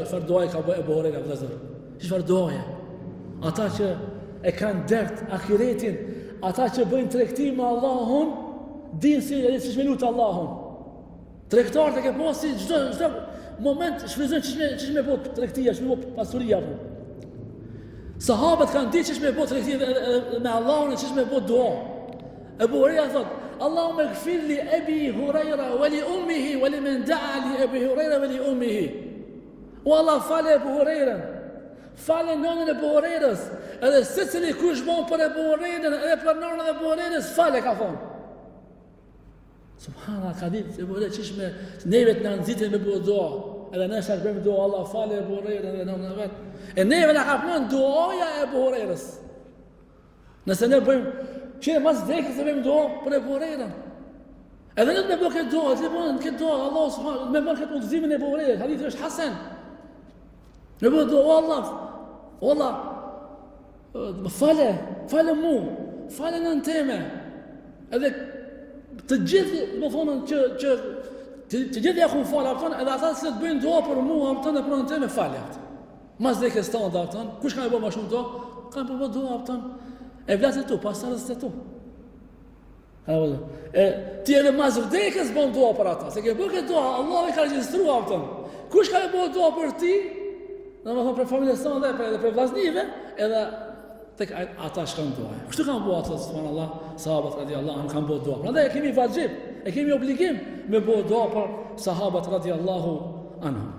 Çfarë duaje ka bëu Ebu Hurajra vëllazër? Çfarë duaje? Ata që e kanë dert ahiretin, ata që bëjnë tregti me Allahun, dinë si me lutë Allahun. Tregtarët e ke posi çdo moment shfryzojnë çish me bëu tregtia, çish me bëu pasuria. Sahabët kanë ditë çish me bëu tregti me Allahun, çish me bëu dua. Ebu Hurajra thot: Allahumma ighfir li Abi Hurajra wa li ummihi wa liman da'a li Abi Hurajra wa li ummihi. O Allah, fale Ebu Hurajrën, fale nonën e Ebu Hurajrës, edhe secili kush bon për Ebu Hurajrën, edhe për nonën e Ebu Hurajrës, fale ka thonë. Subhanallah, ka ditë Ebu Hurajra çish me neve të na nxitet me bëu dua, edhe ne sa bëjmë dua, Allah fale Ebu Hurajrën edhe nonën e vet. E neve na ka punon duaja e Ebu Hurajrës. Nëse ne bëjmë që mas vdekjes se bëjmë dua për Ebu Hurajrën. Edhe ne me bëu këtë dua, të bëjmë këtë dua, Allah subhanallahu me bën këtë udhëzimin e Ebu Hurajrës, hadithi është hasan. Ne bëu dua, Allah, fale mu, fale nën teme. Edhe të gjithë, do thonë që të gjithë ja kun falë aftën, edhe ata që të bëjnë dua për mua aftën e për nën teme fale aftën. Mas vdekjes tonë aftën, kush ka bëu më shumë dua? Kanë bëu dua aftën. E vlasit tu, pasarës të tu. Ti edhe mas vdekjes bën dua për ata, se ke bëu këtë dua, Allah e ka regjistruar aftën. Kush ka bëu dua për ti? Domethënë për familjen tonë dhe për vllaznive, edhe tek ata shkon dua. Kështu kanë bëu ata, subhanallah, sahabët radhiyallahu anhum kanë bëu dua. Prandaj e kemi vajib, e kemi obligim me bëu dua për sahabët radhiyallahu anhum.